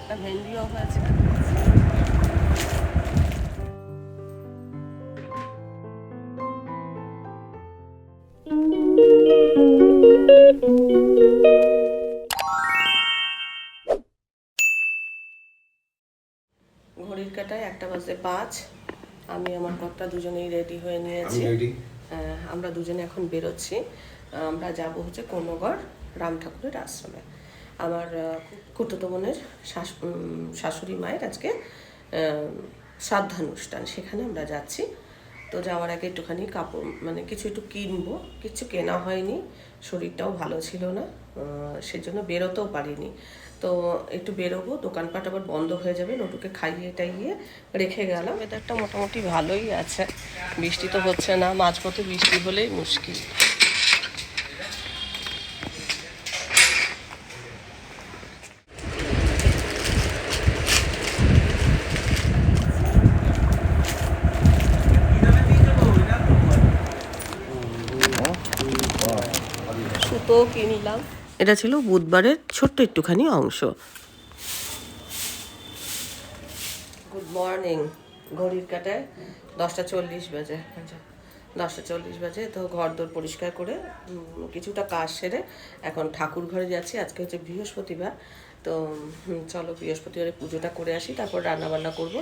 একটা ভেন্ডিও হয়েছে। ঘড়ির কাঁটায় 1:05। আমি আমার কর্তা দুজনেই রেডি হয়ে নিয়েছি। আমরা দুজনে এখন বেরোচ্ছি। আমরা যাব হচ্ছে কোন্নগর রাম ঠাকুরের আশ্রমে। আমার খুড়তুতো বোনের শাশুড়ি মায়ের আজকে শ্রাদ্ধানুষ্ঠান, সেখানে আমরা যাচ্ছি। তো যাওয়ার আগে একটুখানি কাপড় মানে কিছু একটু কিনবো, কিছু কেনা হয়নি, শরীরটাও ভালো ছিল না, সেজন্য বেরোতেও পারিনি। তো একটু বেরোবো, দোকানপাট আবার বন্ধ হয়ে যাবে, নটুকে খাইয়ে টাইয়ে রেখে গেলাম। ওয়েদারটা মোটামুটি ভালোই আছে, বৃষ্টি তো হচ্ছে না, মাঝপথে বৃষ্টি হলেই মুশকিল। সুতো কিনলাম। এটা ছিল বুধবারের ছোট্ট একটুখানি অংশ। Good morning. ঘড়ির কাঁটায় 10:40 বাজে। 10:40 বাজে। তো ঘর দোর পরিষ্কার করে কিছুটা কাজ সেরে এখন ঠাকুর ঘরে যাচ্ছি। আজকে হচ্ছে বৃহস্পতিবার, তো চলো বৃহস্পতিবারে পুজোটা করে আসি, তারপর রান্নাবান্না করব।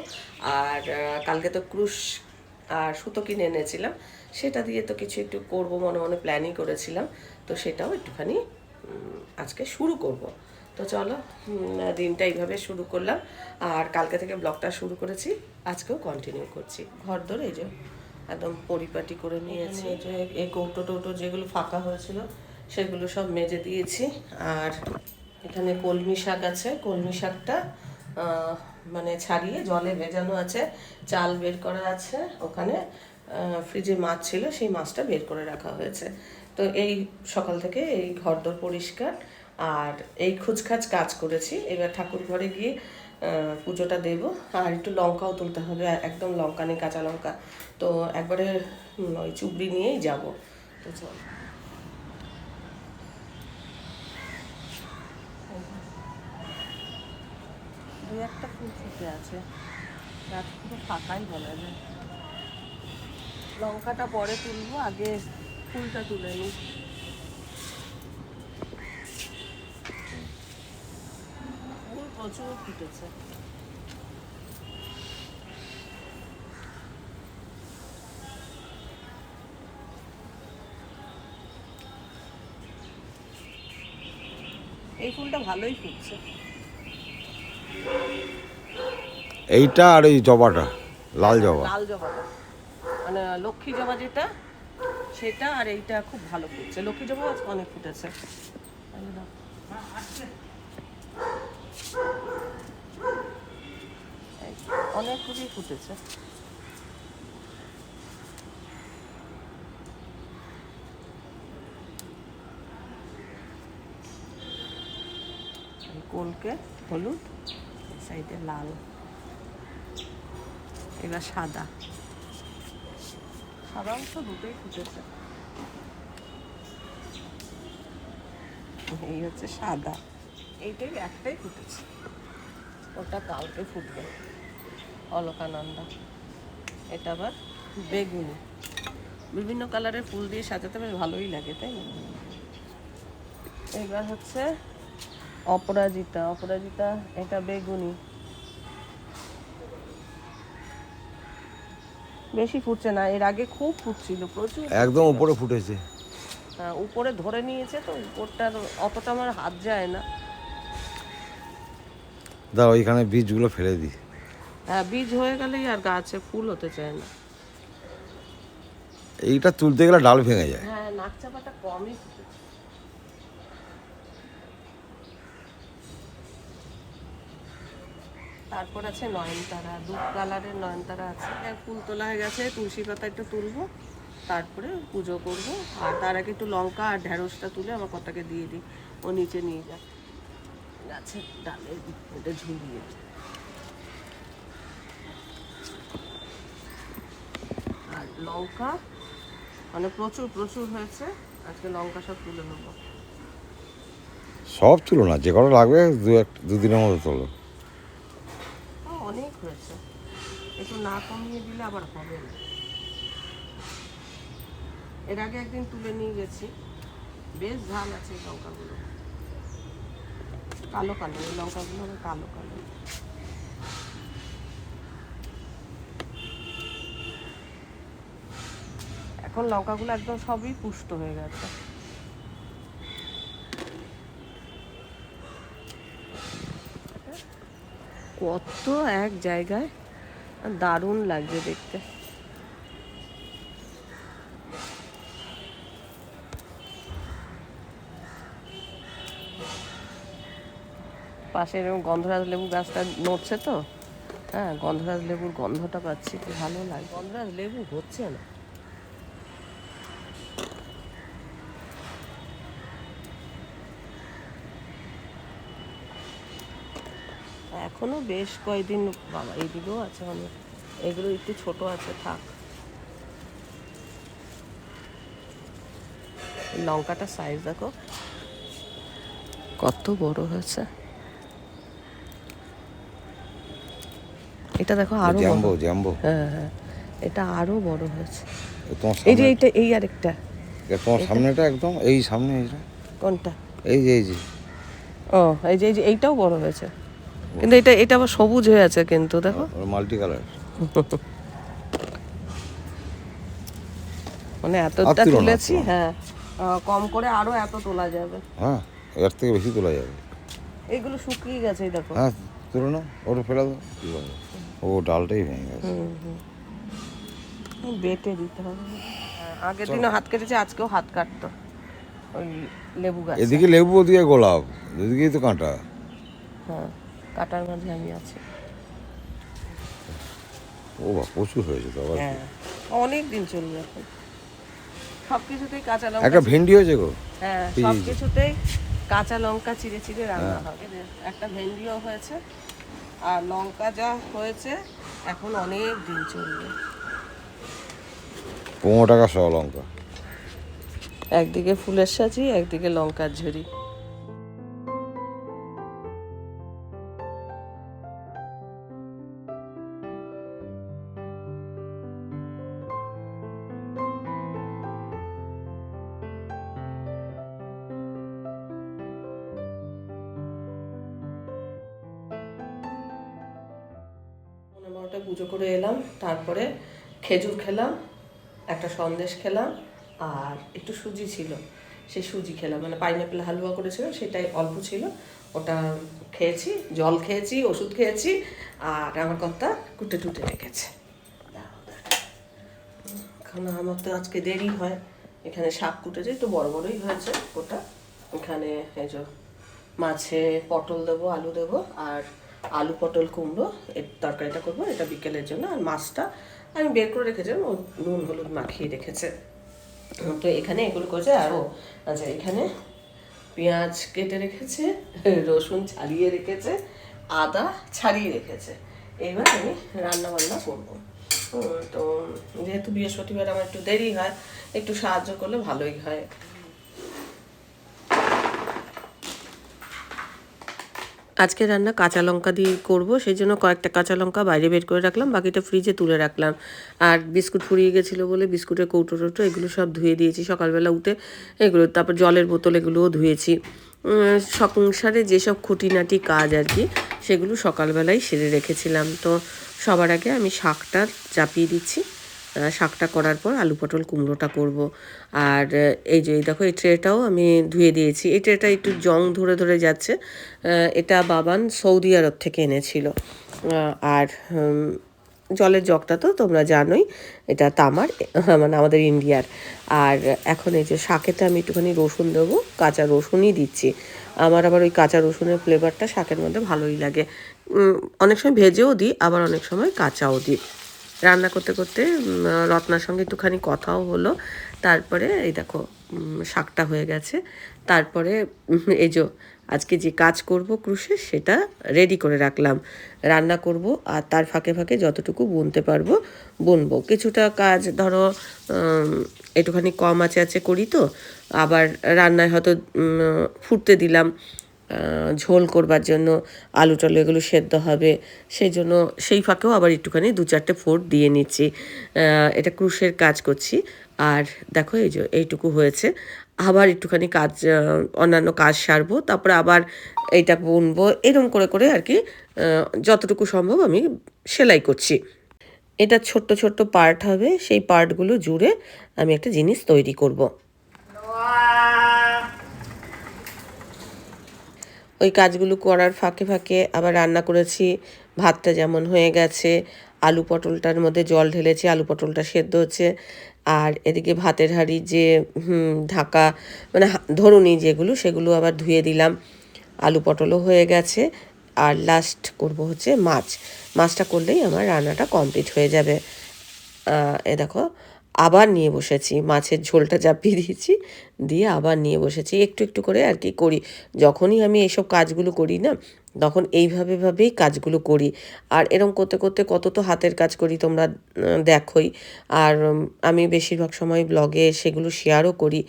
আর কালকে তো ক্রুশ আর সুতো কিনে এনেছিলাম, সেটা দিয়ে তো কিছু একটু করবো মনে মনে প্ল্যানই করেছিলাম, তো সেটাও একটুখানি আজকে শুরু করব। তো চলো দিনটা এইভাবে শুরু করলাম, আর কালকে থেকে ব্লগটা শুরু করেছি, আজকেও কন্টিনিউ করছি। ঘর ধরে এই যে একদম পরিপাটি করে নিয়েছি, যে এই কৌটো টৌটো যেগুলো ফাঁকা হয়েছিল সেগুলো সব মেজে দিয়েছি। আর এখানে কলমি শাক আছে, কলমি শাকটা মানে ছাড়িয়ে জলে ভেজানো আছে, চাল বের করা আছে ওখানে, ফ্রিজে মাছ ছিল সেই মাছটা বের করে রাখা হয়েছে। তো এই সকাল থেকে এই ঘরদোর পরিষ্কার আর এই খুচখাচ কাজ করেছি। এবার ঠাকুর ঘরে গিয়ে পুজোটা দেব, আর একটু লঙ্কাও তুলতে হবে, একদম লঙ্কা নেই, কাঁচা লঙ্কা, তো একবারে ওই চুবড়ি নিয়েই যাব। তো চল, দুই একটা ফুল ফুটে আছে, গাছ পুরো ফাঁকাই বলা যায়। লঙ্কাটা পরে তুলবো, আগে ফুলটা তুলে নিই। ফুল প্রচুর ফুটেছে। এই ফুলটা ভালোই ফুটছে। এইটা আর এই জবাটা, লাল জবা, লাল জবাটা মানে লক্ষ্মী জবা যেটা, সেটা। আর এইটা খুব ভালো ফুটছে, লক্ষ্মী জবা অনেক ফুটেছে। অনেক খুবই ফুটেছে। কলকে হলুদ, সাইডে লাল, এবার সাদা, সাদা অংশ দুটোই ফুটেছে। এই হচ্ছে সাদা, এইটাই একটাই ফুটেছে, ওটা কালকে ফুটবে, অলকানন্দা। এটা আবার বেগুনি। বিভিন্ন কালারের ফুল দিয়ে সাজাতে বেশ ভালোই লাগে, তাই না? এবার হচ্ছে অপরাজিতা, অপরাজিতা এটা বেগুনি, বেশি ফুটছে না, এর আগে খুব ফুটছিল, প্রচুর একদম উপরে ফুটেছে। হ্যাঁ, উপরে ধরে নিয়েছে, তো উপরটার অতটা আমার হাত যায় না। দাও ওইখানে বীজগুলো ফেলে দিই। হ্যাঁ, বীজ হয়ে গেলেই আর গাছে ফুল হতে চায় না। এইটা তুলতে গেলে ডাল ভেঙে যায়। হ্যাঁ, নাকচাপাটা কমই ফুটেছে। তারপর আছে নয়নতারা, দুধ কালারের নয়নতারা আছে। ফুল তোলা হয়ে গেছে, তুলসী পাতা একটু তুলবো, তারপরে পুজো করব। আর তার আগে একটু লঙ্কা আর ঢ্যাঁড়সটা তুলে আমার কর্তাকে দিয়ে দিই, ও নিচে নিয়ে যায় গাছের ডালে, এটা ঝুলিয়ে। আর লঙ্কা মানে প্রচুর প্রচুর হয়েছে, আজকে লঙ্কা সব তুলে নেবো। সব তুলো না, যে কটা লাগবে দুদিনের মতো তোলো। একটু না কমিয়ে দিলে আবার হবে না। এর আগে একদিন তুলে নিয়ে গেছি, বেশ ঝাল আছে এই লঙ্কাগুলো, কালো কালো এই লঙ্কাগুলো আবার কালো কালো। এখন লঙ্কাগুলো একদম সবই পুষ্ট হয়ে গেছে। কত এক জায়গায়, দারুণ লাগছে দেখতে। পাশে এরকম গন্ধরাজ লেবু গাছটা নড়ছে তো, হ্যাঁ গন্ধরাজ লেবুর গন্ধটা পাচ্ছি, কি ভালো লাগে। গন্ধরাজ লেবু হচ্ছে না। এখনো বেশ কয়েকদিন, বাবা এইদিকেও আছে অনেক, এগুলো একটু ছোট আছে, থাক। লঙ্কাটা সাইজ দেখো কত বড় হয়েছে। এটা দেখো আরো জ্যাম্বো বড়। জ্যাম্বো। হ্যাঁ হ্যাঁ, এটা আরো বড় হয়েছে। তোমার এই যে সামনে, এইটা, এই আরেকটা। তোমার সামনেটা একদম এই সামনে, এইটা কোনটা? এই যে এই যে ও এই যে এইটাও বড় হয়েছে, কিন্তু এটা এটা আবার সবুজ হয়ে আছে কিন্তু দেখো। Multi colour. মানে এতটা তুলেছি, হ্যাঁ কম করে আরো এত তোলা যাবে। হ্যাঁ, এর থেকে বেশি তোলা যাবে। এইগুলো শুকিয়ে গেছে, এই দেখো। হ্যাঁ তুলো না, ওটা ফেলা দাও, কী বলবো, ও ডালটাই ভেঙে গেছে। বেটে দিতে হবে। আগের দিনও হাত কেটেছে, আজকেও হাত কাটতো ওই লেবু গাছ। এদিকে লেবু, ওদিকে গোলাপ, দুদিকেই তো কাঁটা। হ্যাঁ, কাটার মাঝে আমি আছি। ও বা প্রচুর হয়েছে তো আবার। হ্যাঁ, অনেক দিন চলবে এখন। সব কিছুতেই কাঁচা লঙ্কা, একটা ভেন্ডি হয়েছে গো। হ্যাঁ সব কিছুতেই কাঁচা লঙ্কা চিড়ে চিড়ে রান্না হবে। একটা ভেন্ডিও হয়েছে, আর লঙ্কা যা হয়েছে এখন অনেক দিন চলবে। 15 টাকা শ লঙ্কা। একদিকে ফুলের সাজি, একদিকে লঙ্কার ঝুড়ি। পুজো করে এলাম, তারপরে খেজুর খেলাম, একটা সন্দেশ খেলাম, আর একটু সুজি ছিল, সেই সুজি খেলাম, মানে পাইনাপেল হালুয়া করেছিল, সেটাই অল্প ছিল, ওটা খেয়েছি, জল খেয়েছি, ওষুধ খেয়েছি, আর আমার কর্তা কুটে টুটে রেখেছে। এখন আমার তো আজকে দেরি হয়, এখানে শাক কুটেছে, একটু বড় বড়ই হয়েছে ওটা। এখানে এই যে মাছে পটল দেবো, আলু দেবো, আর আলু পটল কুমড়ো এর তরকারিটা করবো, এটা বিকেলের জন্য। আর মাছটা আমি বের করে রেখেছিলাম, ও নুন হলুদ মাখিয়ে রেখেছে। তো এখানে এগুলো করেছে। আর ও আচ্ছা, এখানে পেঁয়াজ কেটে রেখেছে, রসুন ছাড়িয়ে রেখেছে, আদা ছাড়িয়ে রেখেছে। এবার আমি রান্না বান্না করবো। তো যেহেতু বৃহস্পতিবার আমার একটু দেরি হয়, একটু সাহায্য করলে ভালোই হয়। আজকে রান্না কাঁচা লঙ্কা দিয়ে করব, সেই জন্য কয়েকটা কাঁচা লঙ্কা বাইরে বের করে রাখলাম, বাকিটা ফ্রিজে তুলে রাখলাম। আর বিস্কুট ফুরিয়ে গেছিলো বলে বিস্কুটের কৌটো টৌটো এগুলো সব ধুয়ে দিয়েছি সকালবেলা উঠে, এগুলো তারপর জলের বোতল এগুলোও ধুয়েছি। সংসারে যেসব খুঁটিনাটি কাজ আর কি, সেগুলো সকালবেলায় সেরে রেখেছিলাম। তো সবার আগে আমি শাকটা চাপিয়ে দিচ্ছি, শাকটা করার পর আলু পটল কুমড়োটা করব। আর এই যে দেখো, এই ট্রেটাও আমি ধুয়ে দিয়েছি। এই ট্রেটা একটু জং ধরে ধরে যাচ্ছে, এটা বাবান সৌদি আরব থেকে এনেছিল। আর জলের জগটা তো তোমরা জানোই, এটা তামার, মানে আমাদের ইন্ডিয়ার। আর এখন এই যে শাকেতে আমি একটুখানি রসুন দেবো, কাঁচা রসুনই দিচ্ছি। আমার আবার ওই কাঁচা রসুনের ফ্লেভারটা শাকের মধ্যে ভালোই লাগে। অনেক সময় ভেজেও দিই, আবার অনেক সময় কাঁচাও দিই। রান্না করতে করতে রত্নার সঙ্গে একটুখানি কথাও হলো। তারপরে এই দেখো শাকটা হয়ে গেছে। তারপরে এই যে আজকে যে কাজ করব ক্রুশে, সেটা রেডি করে রাখলাম। রান্না করব, আর তার ফাঁকে ফাঁকে যতটুকু বুনতে পারবো বুনবো। কিছুটা কাজ ধরো একটুখানি কম আছে করি, তো আবার রান্নায় হয়তো ফুটতে দিলাম, ঝোল করবার জন্য আলু টালু এগুলো সেদ্ধ হবে, সেই জন্য সেই ফাঁকেও আবার একটুখানি 2-4টে ফোড় দিয়ে নিচ্ছি। এটা ক্রুশের কাজ করছি। আর দেখো এই যে এইটুকু হয়েছে, আবার একটুখানি কাজ অন্যান্য কাজ সারবো, তারপরে আবার এইটা বুনবো, এরকম করে করে আর কি যতটুকু সম্ভব আমি সেলাই করছি। এটা ছোট্ট ছোট্ট পার্ট হবে, সেই পার্টগুলো জুড়ে আমি একটা জিনিস তৈরি করব। ওই কাজগুলো করার ফাঁকে ফাঁকে আবার রান্না করেছি। ভাতটা যেমন হয়ে গেছে, আলু পটলটার মধ্যে জল ঢেলেছি, আলু পটলটা সেদ্ধ হচ্ছে। আর এদিকে ভাতের হাঁড়ি যে ঢাকা মানে ধরুনি যেগুলো, সেগুলো আবার ধুয়ে দিলাম। আলু পটলও হয়ে গেছে। আর লাস্ট করব হচ্ছে মাছটা করলেই আমার রান্নাটা কমপ্লিট হয়ে যাবে। এ দেখো আবার নিয়ে বসেছি, মাছের ঝোলটা চাপিয়ে দিয়েছি, দিয়ে আবার নিয়ে বসেছি। একটু একটু করে আর কি করি, যখনই আমি এইসব কাজগুলো করি না, তখন এইভাবেই কাজগুলো করি। আর এরকম করতে করতে কত তো হাতের কাজ করি, তোমরা দেখোই। আর আমি বেশিরভাগ সময় ব্লগে সেগুলো শেয়ারও করি।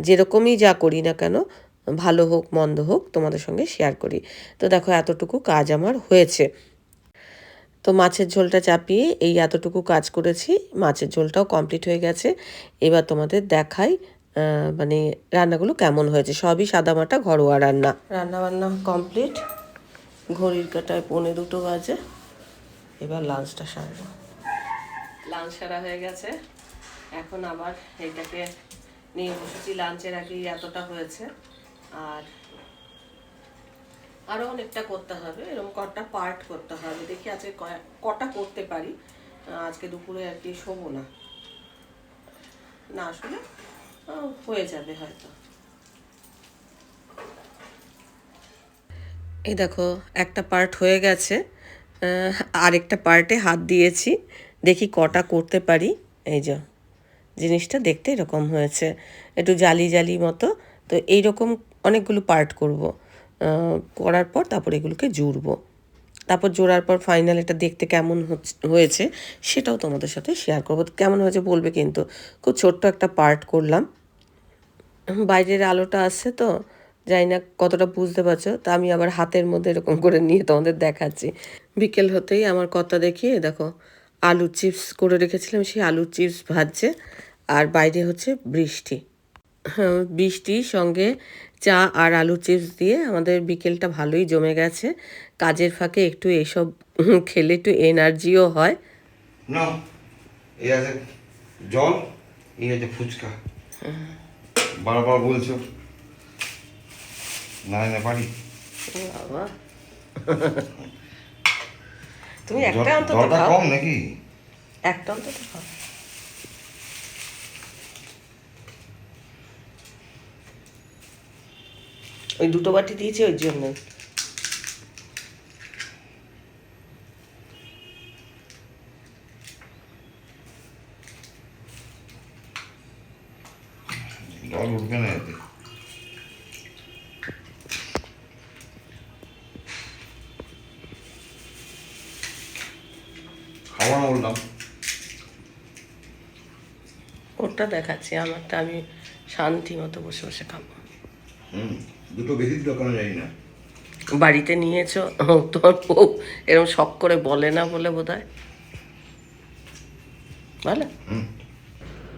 যেরকমই যা করি না কেন, ভালো হোক মন্দ হোক, তোমাদের সঙ্গে শেয়ার করি। তো দেখো এতটুকু কাজ আমার হয়েছে। তো মাছের ঝোলটা চাপিয়ে এই এতটুকু কাজ করেছি, মাছের ঝোলটাও কমপ্লিট হয়ে গেছে। এবার তোমাদের দেখাই মানে রান্নাগুলো কেমন হয়েছে। সবই সাদামাটা ঘরোয়া রান্না বান্না কমপ্লিট। ঘড়ির কাঁটায় 1:45 বাজে। এবার লাঞ্চটা সারবো। লাঞ্চ সারা হয়ে গেছে, এখন আবার এইটাকে নিয়ে বসেছি। লাঞ্চের আগেই এতটা হয়েছে, আর আরও অনেকটা করতে হবে, এরকম কটা পার্ট করতে হবে। দেখি আজকে কটা করতে পারি। আজকে দুপুরে আর কি শোবো না, আসলে হয়ে যাবে হয়তো। এই দেখো একটা পার্ট হয়ে গেছে, আরেকটা পার্টে হাত দিয়েছি, দেখি কটা করতে পারি। এই যে জিনিসটা দেখতে এরকম হয়েছে, একটু জালি জালি মতো। তো এইরকম অনেকগুলো পার্ট করব, করার পর তারপর এগুলোকে জুড়বো। তারপর জোড়ার পর ফাইনাল এটা দেখতে কেমন হয়েছে সেটাও তোমাদের সাথে শেয়ার করবো। কেমন হয়েছে বলবে কিন্তু। খুব ছোট্ট একটা পার্ট করলাম। বাইরের আলোটা আসছে তো জানি না কতটা বুঝতে পারছো, তা আমি আবার হাতের মধ্যে এরকম করে নিয়ে তোমাদের দেখাচ্ছি। বিকেল হতেই আমার কর্তা দেখি দেখো আলুর চিপস করে রেখেছিলাম, সেই আলুর চিপস ভাজছে। আর বাইরে হচ্ছে বৃষ্টি, বৃষ্টির সঙ্গে চা আর আলু চিপস দিয়ে আমাদের বিকেলটা ভালোই জমে গেছে। কাজের ফাঁকে একটু এসব খেলে একটু এনার্জিও হয়। না এই আছে জল, এই আছে ফুচকা। বারবার বলছো না না পারি। বাবা তুমি একটা অন্তত জলটা খাও, কম নাকি? একটা অন্তত খাও। ওই 2 বাটি দিয়েছি ওই জন্য। জল উঠবে না এতে। খাওয়া বললাম, ওটা দেখাচ্ছি, আমারটা আমি শান্তি মতো বসে বসে খাবো। দুটো বেশি দোকানে যাই না। বাড়িতে নিয়েছো, তোমার বউ এরকম শখ করে বলে না বলে বোধ হয়। ভালো।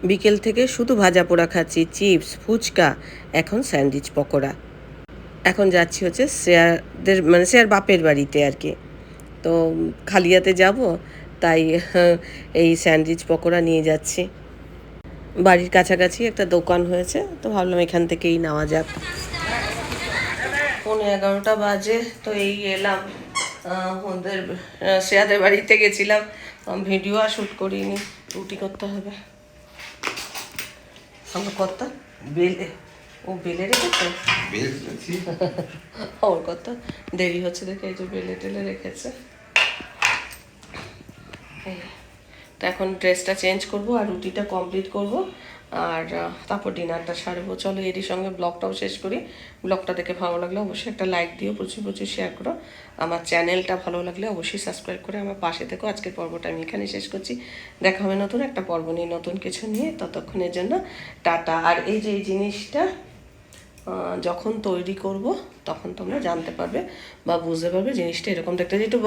বিকেল থেকে শুধু ভাজা পোড়া খাচ্ছি, চিপস ফুচকা, এখন স্যান্ডউইচ পকোড়া। এখন যাচ্ছি হচ্ছে শ্রেয়াদের মানে শ্রেয়ার বাপের বাড়িতে আর কি। তো খালি হাতে যাব, তাই এই স্যান্ডউইচ পকোড়া নিয়ে যাচ্ছি। বাড়ির কাছাকাছি একটা দোকান হয়েছে, তো ভাবলাম এখান থেকেই নেওয়া যাক। 11:15 বাজে, তো এই এলাম ওদের শ্রেয়াদের বাড়িতে গেছিলাম। ভিডিও আর শ্যুট করিনি, রুটি করতে হবে। আমার কর্তা বেলে বেলে রেখেছে, ওর কত দেরি হচ্ছে দেখে এই যে বেলে টেলে রেখেছে। তো এখন ড্রেসটা চেঞ্জ করব আর রুটিটা কমপ্লিট করব, আর তারপর ডিনারটা সারবো। চলো এরই সঙ্গে ব্লগটাও শেষ করি। ব্লগটা দেখে ভালো লাগলে অবশ্যই একটা লাইক দিও, প্রচুর প্রচুর শেয়ার করো। আমার চ্যানেলটা ভালো লাগলে অবশ্যই সাবস্ক্রাইব করে আমার পাশে থেকো। আজকের পর্বটা আমি এখানেই শেষ করছি। দেখা হবে নতুন একটা পর্ব নিয়ে, নতুন কিছু নিয়ে। ততক্ষণের জন্য টাটা। আর এই যে এই জিনিসটা যখন তৈরি করব তখন তোমরা জানতে পারবে বা বুঝতে পারবে জিনিসটা এরকম দেখতে। যেহেতু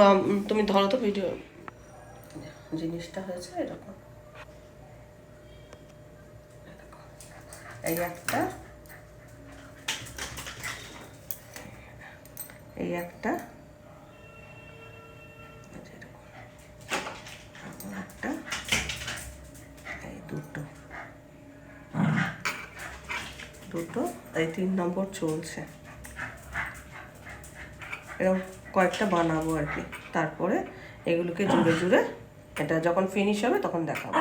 তুমি ধরো তো ভিডিও, জিনিসটা হয়েছে এরকম। এই একটা, এই একটা, একটা, এই দুটো, দুটো, এই 3 নম্বর চলছে। এরকম কয়েকটা বানাবো আর কি, তারপরে এগুলোকে জুড়ে জুড়ে এটা যখন ফিনিশ হবে তখন দেখাবো।